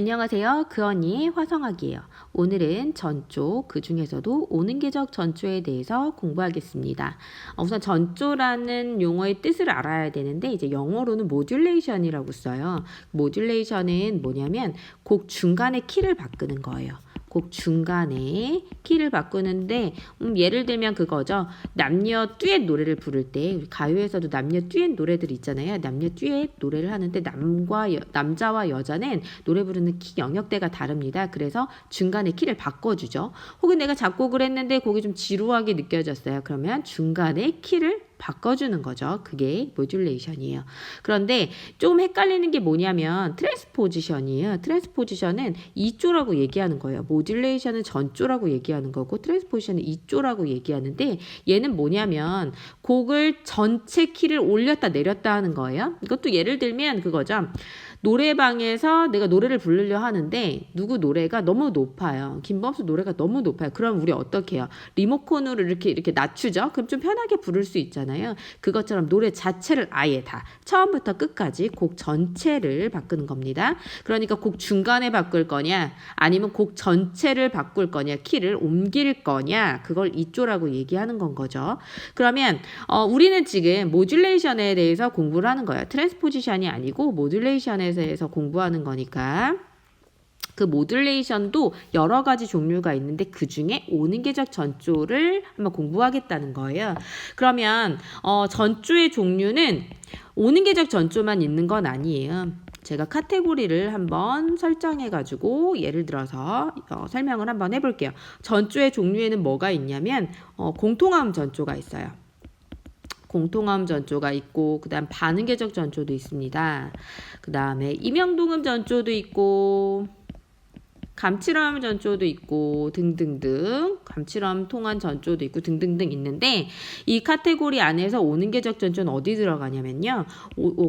안녕하세요. 그 언니의 화성학이에요. 오늘은 전조, 그 중에서도 오는계적 전조에 대해서 공부하겠습니다. 우선 전조라는 용어의 뜻을 알아야 되는데 이제 영어로는 모듈레이션이라고 써요. 모듈레이션은 뭐냐면 곡 중간에 키를 바꾸는 거예요. 곡 중간에 키를 바꾸는데 예를 들면 그거죠. 남녀 듀엣 노래를 부를 때 가요에서도 남녀 듀엣 노래들 있잖아요. 남녀 듀엣 노래를 하는데 남자와 여자는 노래 부르는 키 영역대가 다릅니다. 그래서 중간에 키를 바꿔주죠. 혹은 내가 작곡을 했는데 곡이 좀 지루하게 느껴졌어요. 그러면 중간에 키를 바꿔주는 거죠. 그게 모듈레이션이에요. 그런데 좀 헷갈리는 게 뭐냐면 트랜스포지션이에요. 트랜스포지션은 2조라고 얘기하는 거예요. 모듈레이션은 전조라고 얘기하는 거고 트랜스포지션은 2조라고 얘기하는데 얘는 뭐냐면 곡을 전체 키를 올렸다 내렸다 하는 거예요. 이것도 예를 들면 그거죠. 노래방에서 내가 노래를 부르려 하는데 누구 노래가 너무 높아요. 김범수 노래가 너무 높아요. 그럼 우리 어떻게 해요? 리모컨으로 이렇게 낮추죠? 그럼 좀 편하게 부를 수 있잖아요. 그것처럼 노래 자체를 아예 다 처음부터 끝까지 곡 전체를 바꾸는 겁니다. 그러니까 곡 중간에 바꿀 거냐 아니면 곡 전체를 바꿀 거냐 키를 옮길 거냐 그걸 2조라고 얘기하는 건 거죠. 그러면 우리는 지금 모듈레이션에 대해서 공부를 하는 거예요. 트랜스포지션이 아니고 모듈레이션에 대해서 공부하는 거니까 그 모듈레이션도 여러 가지 종류가 있는데 그 중에 오는계적 전조를 한번 공부하겠다는 거예요. 그러면 전조의 종류는 오는계적 전조만 있는 건 아니에요. 제가 카테고리를 한번 설정해 가지고 예를 들어서 설명을 한번 해볼게요. 전조의 종류에는 뭐가 있냐면 공통화음 전조가 있어요. 공통화음 전조가 있고 그 다음 반응계적 전조도 있습니다. 그 다음에 임영동음 전조도 있고 감칠화음 전조도 있고 등등등 감칠화음 통한 전조도 있고 등등등 있는데 이 카테고리 안에서 오는계적 전조는 어디 들어가냐면요.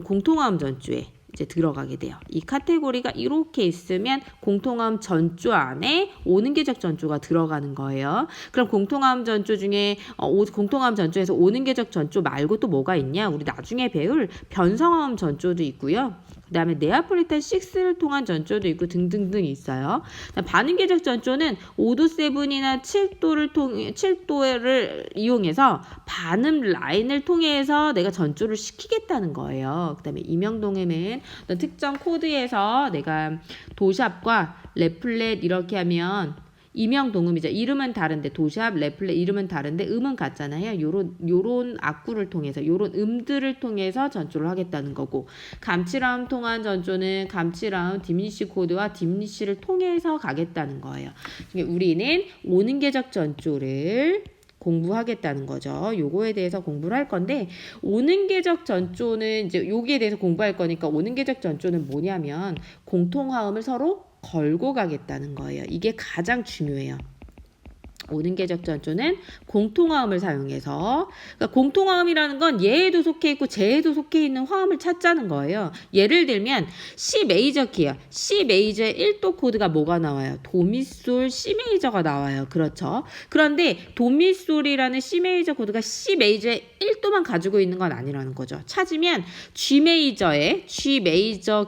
공통화음 전조에 이제 들어가게 돼요. 이 카테고리가 이렇게 있으면 공통화음 전조 안에 오는계적 전조가 들어가는 거예요. 그럼 공통화음 전조 중에 공통화음 전조에서 오는계적 전조 말고 또 뭐가 있냐? 우리 나중에 배울 변성화음 전조도 있고요. 그 다음에 네아폴리탄 6를 통한 전조도 있고 등등등 있어요. 반응계적 전조는 5도 7이나 7도를 이용해서 반음 라인을 통해서 내가 전조를 시키겠다는 거예요. 그 다음에 임영동음은 어떤 특정 코드에서 내가 도샵과 레플렛 이렇게 하면 임영동음이죠. 이름은 다른데 도샵, 레플렛 이름은 다른데 음은 같잖아요. 요런 악구를 통해서 요런 음들을 통해서 전조를 하겠다는 거고 감칠화음 통한 전조는 감칠화음 디미니시 코드와 디미니시를 통해서 가겠다는 거예요. 우리는 오는계적 전조를 공부하겠다는 거죠. 요거에 대해서 공부를 할 건데 오는계적 전조는 이제 여기에 대해서 공부할 거니까 오는계적 전조는 뭐냐면 공통화음을 서로 걸고 가겠다는 거예요. 이게 가장 중요해요. 오는계적 전조는 공통화음을 사용해서 그러니까 공통화음이라는 건 얘에도 속해 있고 쟤에도 속해 있는 화음을 찾자는 거예요. 예를 들면 C 메이저 키예요. C 메이저의 1도 코드가 뭐가 나와요? 도미솔 C 메이저가 나와요. 그렇죠. 그런데 도미솔이라는 C 메이저 코드가 C 메이저의 1도만 가지고 있는 건 아니라는 거죠. 찾으면 G 메이저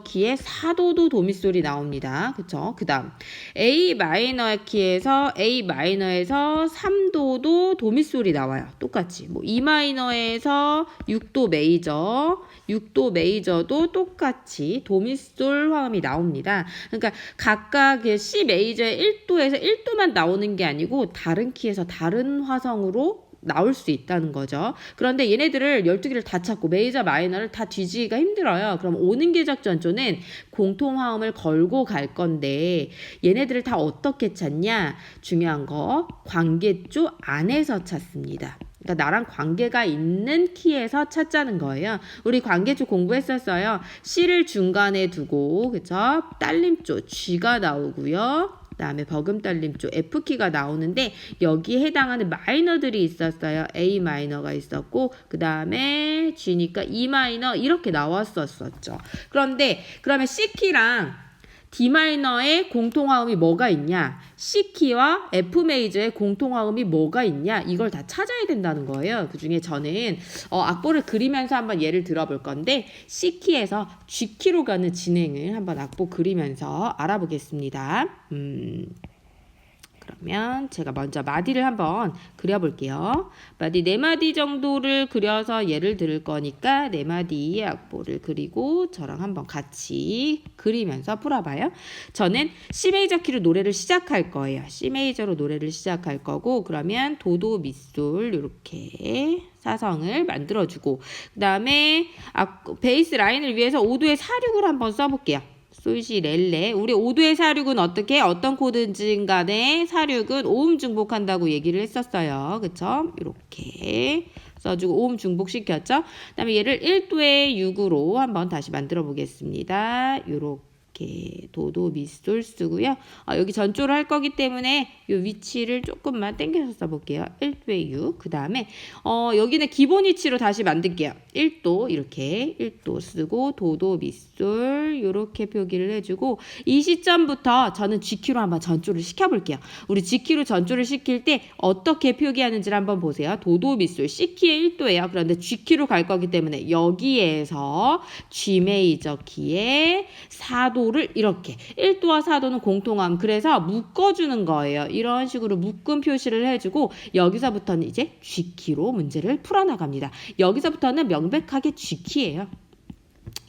키의 4도도 도미솔이 나옵니다. 그렇죠. 그다음 A 마이너 키에서 A 마이너에서 3도도 도미솔이 나와요. 똑같이. 뭐 E 마이너에서 6도 메이저도 똑같이 도미솔 화음이 나옵니다. 그러니까 각각 C 메이저의 1도에서 1도만 나오는 게 아니고 다른 키에서 다른 화성으로 나올 수 있다는 거죠. 그런데 얘네들을 12개를 다 찾고 메이저 마이너를 다 뒤지기가 힘들어요. 그럼 오는계적 전조는 공통화음을 걸고 갈 건데 얘네들을 다 어떻게 찾냐? 중요한 거 관계조 안에서 찾습니다. 그러니까 나랑 관계가 있는 키에서 찾자는 거예요. 우리 관계조 공부했었어요. C를 중간에 두고 그쵸? 딸림조 G가 나오고요. 그 다음에 버금딸림조 F키가 나오는데 여기에 해당하는 마이너들이 있었어요. A 마이너가 있었고 그 다음에 G니까 E 마이너 이렇게 나왔었죠. 그런데 그러면 C키랑 D 마이너의 공통화음이 뭐가 있냐, C 키와 F 메이저의 공통화음이 뭐가 있냐, 이걸 다 찾아야 된다는 거예요. 그 중에 저는 악보를 그리면서 한번 예를 들어볼 건데 C 키에서 G 키로 가는 진행을 한번 악보 그리면서 알아보겠습니다. 그러면 제가 먼저 마디를 한번 그려볼게요. 마디 4마디 정도를 그려서 예를 들을 거니까 4마디의 악보를 그리고 저랑 한번 같이 그리면서 풀어봐요. 저는 C 메이저 키로 노래를 시작할 거예요. C 메이저로 노래를 시작할 거고, 그러면 도도 미솔 이렇게 사성을 만들어주고, 그 다음에 베이스 라인을 위해서 5도의 4륙을 한번 써볼게요. 솔시 렐레. 우리 5도의 4륙은 어떻게 어떤 코드인지 간에 4륙은 오음 중복한다고 얘기를 했었어요. 그쵸? 이렇게 써주고 오음 중복시켰죠? 그 다음에 얘를 1도의 6으로 한번 다시 만들어 보겠습니다. 이렇게 도도 미솔 쓰고요. 여기 전조를 할 거기 때문에 이 위치를 조금만 당겨서 써볼게요. 1도의 6. 그 다음에 여기는 기본 위치로 다시 만들게요. 1도 이렇게 1도 쓰고 도도 미솔 이렇게 표기를 해주고, 이 시점부터 저는 G키로 한번 전조를 시켜볼게요. 우리 G키로 전조를 시킬 때 어떻게 표기하는지를 한번 보세요. 도도 미솔 C키의 1도예요. 그런데 G키로 갈 거기 때문에 여기에서 G 메이저 키의 4도를 이렇게 1도와 4도는 공통함, 그래서 묶어주는 거예요. 이런 식으로 묶음 표시를 해주고 여기서부터는 이제 G키로 문제를 풀어나갑니다. 여기서부터는 명백하게 G키예요.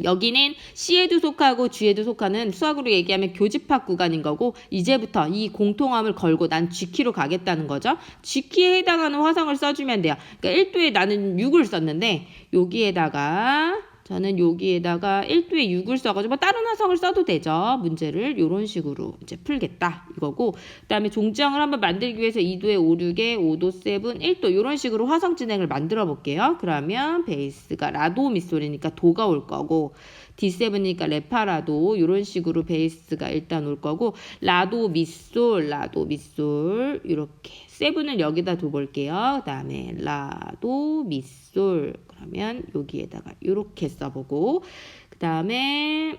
여기는 C에도 속하고 G에도 속하는, 수학으로 얘기하면 교집합 구간인 거고, 이제부터 이 공통함을 걸고 난 G키로 가겠다는 거죠. G키에 해당하는 화성을 써주면 돼요. 그러니까 1도에 나는 6을 썼는데 저는 여기에다가 1도에 6을 써가지고 다른 화성을 써도 되죠. 문제를 이런 식으로 이제 풀겠다 이거고, 그 다음에 종지형을 한번 만들기 위해서 2도에 5, 6에 5도, 7, 1도 이런 식으로 화성 진행을 만들어 볼게요. 그러면 베이스가 라도 미솔이니까 도가 올 거고, D7이니까 레파라도 이런 식으로 베이스가 일단 올 거고, 라도 미솔 이렇게 7을 여기다 둬볼게요. 그 다음에 라도 미솔, 그러면 여기에다가 이렇게 써보고, 그 다음에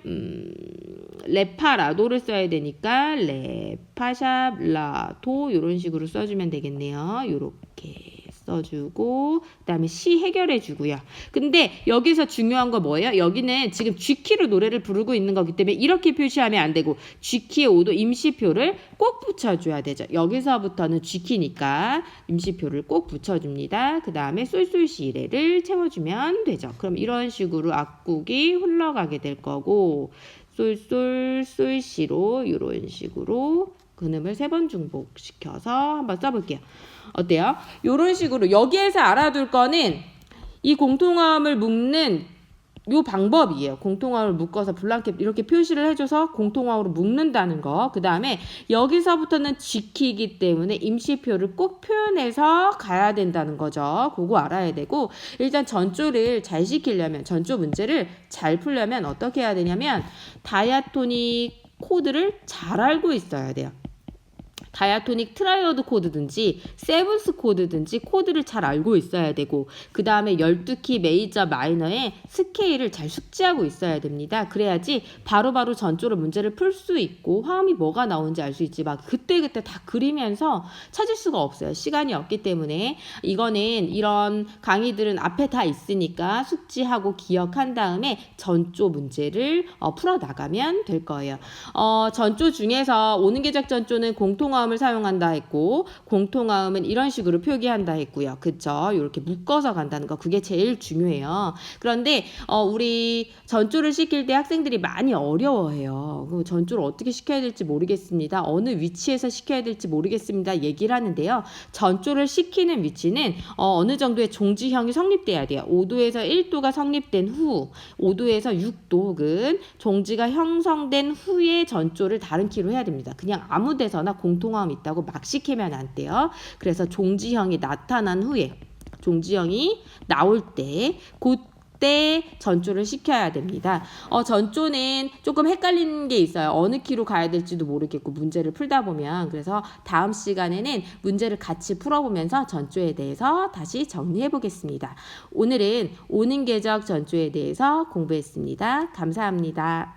레파라도를 써야 되니까 레파샵 라도 이런 식으로 써주면 되겠네요. 이렇게 써주고, 그 다음에 C 해결해 주고요. 근데 여기서 중요한 거 뭐예요? 여기는 지금 G키로 노래를 부르고 있는 거기 때문에 이렇게 표시하면 안 되고 G키의 5도 임시표를 꼭 붙여줘야 되죠. 여기서부터는 G키니까 임시표를 꼭 붙여줍니다. 그 다음에 솔솔시레를 채워주면 되죠. 그럼 이런 식으로 악곡이 흘러가게 될 거고, 솔솔 솔시로 이런 식으로 근음을 3번 중복시켜서 한번 써볼게요. 어때요? 이런 식으로 여기에서 알아둘 거는 이 공통화음을 묶는 요 방법이에요. 공통화음을 묶어서 블랑켓 이렇게 표시를 해줘서 공통화음으로 묶는다는 거. 그 다음에 여기서부터는 G키이기 때문에 임시표를 꼭 표현해서 가야 된다는 거죠. 그거 알아야 되고, 일단 전조를 잘 시키려면, 전조 문제를 잘 풀려면 어떻게 해야 되냐면 다이아토닉 코드를 잘 알고 있어야 돼요. 다이아토닉 트라이어드 코드든지 세븐스 코드든지 코드를 잘 알고 있어야 되고, 그 다음에 12키 메이저 마이너의 스케일을 잘 숙지하고 있어야 됩니다. 그래야지 바로바로 전조로 문제를 풀 수 있고 화음이 뭐가 나오는지 알 수 있지, 막 그때그때 다 그리면서 찾을 수가 없어요. 시간이 없기 때문에. 이거는 이런 강의들은 앞에 다 있으니까 숙지하고 기억한 다음에 전조 문제를 풀어나가면 될 거예요. 전조 중에서 오는 계적 전조는 공통화음을 사용한다 했고, 공통화음은 이런 식으로 표기한다 했고요. 그쵸? 이렇게 묶어서 간다는 거, 그게 제일 중요해요. 그런데 우리 전조를 시킬 때 학생들이 많이 어려워해요. 전조를 어떻게 시켜야 될지 모르겠습니다. 어느 위치에서 시켜야 될지 모르겠습니다. 얘기를 하는데요. 전조를 시키는 위치는 어느 정도의 종지형이 성립돼야 돼요. 5도에서 1도가 성립된 후, 5도에서 6도 혹은 종지가 형성된 후에 전조를 다른 키로 해야 됩니다. 그냥 아무 데서나 공통화음 있다고 막 시키면 안 돼요. 그래서 종지형이 나타난 후에, 종지형이 나올 때 그때 전조를 시켜야 됩니다. 전조는 조금 헷갈리는 게 있어요. 어느 키로 가야 될지도 모르겠고 문제를 풀다 보면. 그래서 다음 시간에는 문제를 같이 풀어보면서 전조에 대해서 다시 정리해 보겠습니다. 오늘은 오는 계적 전조에 대해서 공부했습니다. 감사합니다.